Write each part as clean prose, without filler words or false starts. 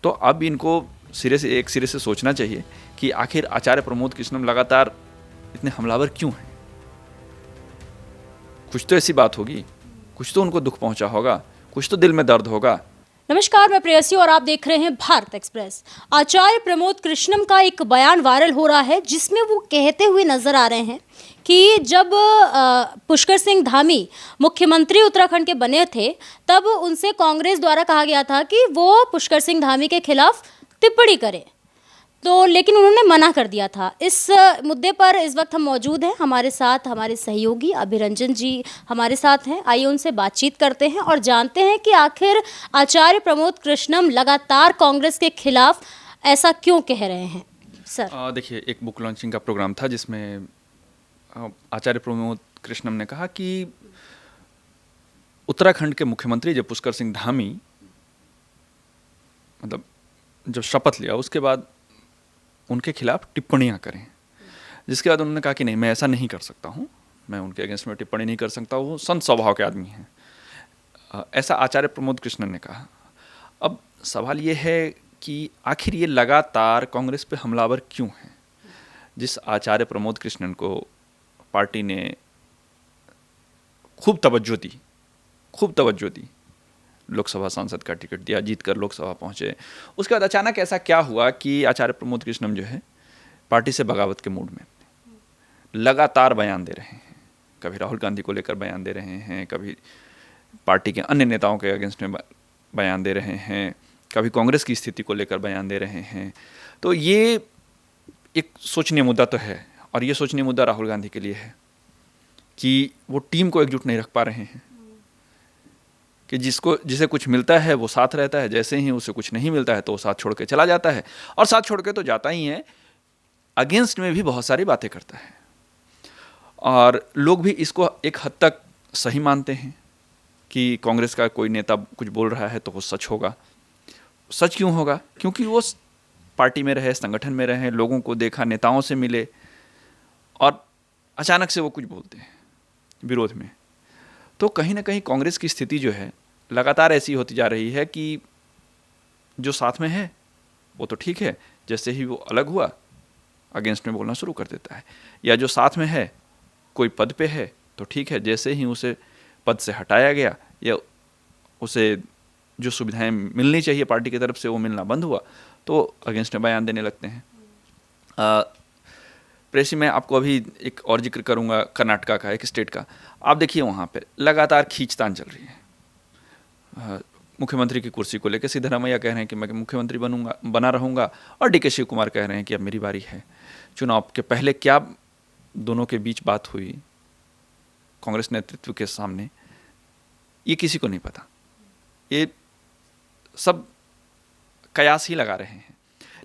तो अब इनको एक सिरे से सोचना चाहिए कि आखिर आचार्य प्रमोद कृष्णम लगातार इतने हमलावर क्यों हैं। कुछ तो ऐसी बात होगी, कुछ तो उनको दुख पहुंचा होगा, कुछ तो दिल में दर्द होगा। नमस्कार, मैं प्रेयसी और आप देख रहे हैं भारत एक्सप्रेस। आचार्य प्रमोद कृष्णम का एक बयान वायरल हो रहा है जिसमें वो कहते हुए नजर आ रहे हैं कि जब पुष्कर सिंह धामी मुख्यमंत्री उत्तराखंड के बने थे तब उनसे कांग्रेस द्वारा कहा गया था कि वो पुष्कर सिंह धामी के खिलाफ टिप्पणी करें, तो लेकिन उन्होंने मना कर दिया था। इस मुद्दे पर इस वक्त हम मौजूद हैं, हमारे साथ हमारे सहयोगी अभिरंजन जी हमारे साथ हैं। आइए उनसे बातचीत करते हैं और जानते हैं कि आखिर आचार्य प्रमोद कृष्णम लगातार कांग्रेस के खिलाफ ऐसा क्यों कह रहे हैं। सर देखिए, एक बुक लॉन्चिंग का प्रोग्राम था जिसमें आचार्य प्रमोद कृष्णम ने कहा कि उत्तराखंड के मुख्यमंत्री जब पुष्कर सिंह धामी मतलब जब शपथ लिया उसके बाद उनके खिलाफ टिप्पणियां करें, जिसके बाद उन्होंने कहा कि नहीं, मैं ऐसा नहीं कर सकता हूं, मैं उनके अगेंस्ट में टिप्पणी नहीं कर सकता हूं, संत स्वभाव के आदमी हैं। ऐसा आचार्य प्रमोद कृष्णन ने कहा। अब सवाल ये है कि आखिर ये लगातार कांग्रेस पे हमलावर क्यों हैं। जिस आचार्य प्रमोद कृष्णन को पार्टी ने खूब तवज्जो दी, लोकसभा सांसद का टिकट दिया, जीतकर लोकसभा पहुंचे, उसके बाद अचानक ऐसा क्या हुआ कि आचार्य प्रमोद कृष्णम जो है पार्टी से बगावत के मूड में लगातार बयान दे रहे हैं। कभी राहुल गांधी को लेकर बयान दे रहे हैं, कभी पार्टी के अन्य नेताओं के अगेंस्ट में बयान दे रहे हैं, कभी कांग्रेस की स्थिति को लेकर बयान दे रहे हैं। तो ये एक सोचनीय मुद्दा तो है, और ये सोचनीय मुद्दा राहुल गांधी के लिए है कि वो टीम को एकजुट नहीं रख पा रहे हैं, कि जिसे कुछ मिलता है वो साथ रहता है, जैसे ही उसे कुछ नहीं मिलता है तो वो साथ छोड़ के चला जाता है, और साथ छोड़ के तो जाता ही है, अगेंस्ट में भी बहुत सारी बातें करता है। और लोग भी इसको एक हद तक सही मानते हैं कि कांग्रेस का कोई नेता कुछ बोल रहा है तो वो सच होगा। सच क्यों होगा? क्योंकि वो पार्टी में रहे, संगठन में रहे, लोगों को देखा, नेताओं से मिले, और अचानक से वो कुछ बोलते हैं विरोध में। तो कहीं ना कहीं कांग्रेस की स्थिति जो है लगातार ऐसी होती जा रही है कि जो साथ में है वो तो ठीक है, जैसे ही वो अलग हुआ अगेंस्ट में बोलना शुरू कर देता है, या जो साथ में है कोई पद पे है तो ठीक है, जैसे ही उसे पद से हटाया गया या उसे जो सुविधाएं मिलनी चाहिए पार्टी की तरफ से वो मिलना बंद हुआ तो अगेंस्ट में बयान देने लगते हैं। प्रेसी में आपको अभी एक और जिक्र करूंगा कर्नाटका का, एक स्टेट का। आप देखिए वहाँ पे लगातार खींचतान चल रही है। मुख्यमंत्री की कुर्सी को लेकर सिद्धरामैया कह रहे हैं कि मैं मुख्यमंत्री बना रहूँगा, और डी के शिव कुमार कह रहे हैं कि अब मेरी बारी है। चुनाव के पहले क्या दोनों के बीच बात हुई कांग्रेस नेतृत्व के सामने, ये किसी को नहीं पता। ये सब कयास ही लगा रहे हैं।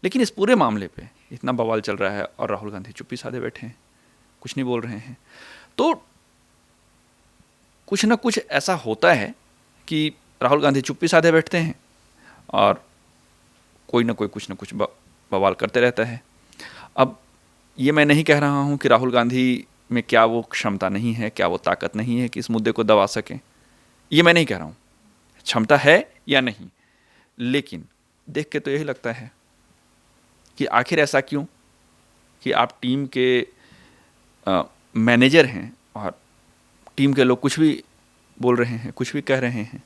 लेकिन इस पूरे मामले पे इतना बवाल चल रहा है और राहुल गांधी चुप्पी साधे बैठे हैं, कुछ नहीं बोल रहे हैं। तो कुछ ना कुछ ऐसा होता है कि राहुल गांधी चुप्पी साधे बैठते हैं और कोई ना कुछ बवाल करते रहता है। अब ये मैं नहीं कह रहा हूँ कि राहुल गांधी में क्या वो क्षमता नहीं है, क्या वो ताकत नहीं है कि इस मुद्दे को दबा सकें, ये मैं नहीं कह रहा हूँ। क्षमता है या नहीं, लेकिन देख के तो यही लगता है कि आखिर ऐसा क्यों कि आप टीम के मैनेजर हैं और टीम के लोग कुछ भी बोल रहे हैं, कुछ भी कह रहे हैं।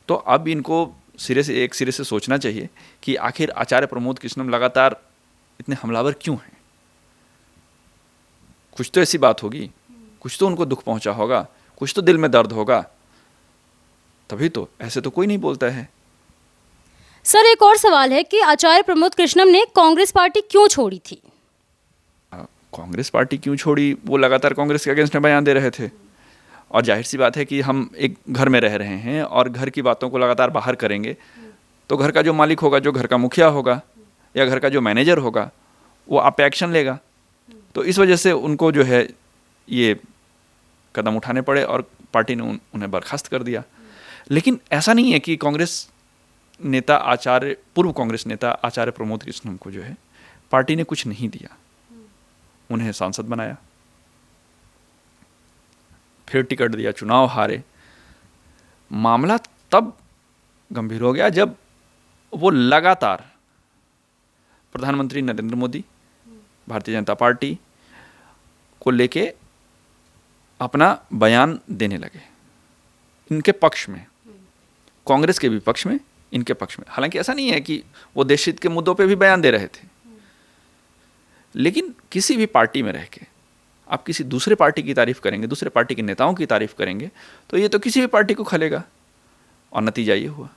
तो अब इनको एक सिरे से सोचना चाहिए कि आखिर आचार्य प्रमोद कृष्णम लगातार इतने हमलावर क्यों हैं। कुछ तो ऐसी बात होगी, कुछ तो उनको दुख पहुंचा होगा, कुछ तो दिल में दर्द होगा, तभी तो। ऐसे तो कोई नहीं बोलता है। सर एक और सवाल है कि आचार्य प्रमोद कृष्णम ने कांग्रेस पार्टी क्यों छोड़ी थी। कांग्रेस पार्टी क्यों छोड़ी? वो लगातार कांग्रेस के अगेंस्ट में बयान दे रहे थे, और जाहिर सी बात है कि हम एक घर में रह रहे हैं और घर की बातों को लगातार बाहर करेंगे तो घर का जो मालिक होगा, जो घर का मुखिया होगा या घर का जो मैनेजर होगा, वो आप पे एक्शन लेगा। तो इस वजह से उनको जो है ये कदम उठाने पड़े और पार्टी ने उन्हें बर्खास्त कर दिया। लेकिन ऐसा नहीं है कि पूर्व कांग्रेस नेता आचार्य प्रमोद कृष्णम को जो है पार्टी ने कुछ नहीं दिया, उन्हें सांसद बनाया, फिर टिकट दिया, चुनाव हारे। मामला तब गंभीर हो गया जब वो लगातार प्रधानमंत्री नरेंद्र मोदी, भारतीय जनता पार्टी को लेके अपना बयान देने लगे, इनके पक्ष में, कांग्रेस के भी पक्ष में, इनके पक्ष में। हालांकि ऐसा नहीं है कि वो देश हित के मुद्दों पे भी बयान दे रहे थे, लेकिन किसी भी पार्टी में रह के आप किसी दूसरे पार्टी की तारीफ करेंगे, दूसरे पार्टी के नेताओं की तारीफ करेंगे, तो ये तो किसी भी पार्टी को खलेगा। और नतीजा ये हुआ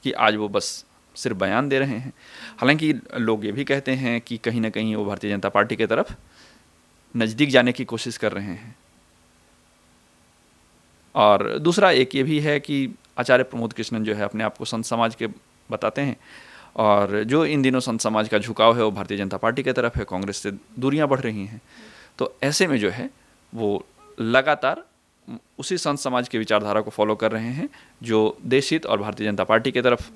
कि आज वो बस सिर्फ बयान दे रहे हैं। हालांकि लोग ये भी कहते हैं कि कहीं ना कहीं वो भारतीय जनता पार्टी की तरफ नज़दीक जाने की कोशिश कर रहे हैं। और दूसरा एक ये भी है कि आचार्य प्रमोद कृष्णन जो है अपने आप को संत समाज के बताते हैं, और जो इन दिनों संत समाज का झुकाव है वो भारतीय जनता पार्टी की तरफ है, कांग्रेस से दूरियां बढ़ रही हैं। तो ऐसे में जो है वो लगातार उसी संत समाज के विचारधारा को फॉलो कर रहे हैं, जो देश हित और भारतीय जनता पार्टी की तरफ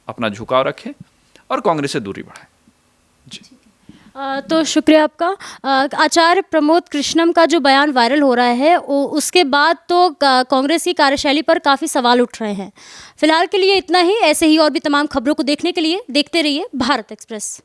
अपना झुकाव रखे और कांग्रेस से दूरी बढ़ाए। जी। तो शुक्रिया आपका। आचार्य प्रमोद कृष्णम का जो बयान वायरल हो रहा है उसके बाद तो कांग्रेस की कार्यशैली पर काफ़ी सवाल उठ रहे हैं। फिलहाल के लिए इतना ही। ऐसे ही और भी तमाम खबरों को देखने के लिए देखते रहिए भारत एक्सप्रेस।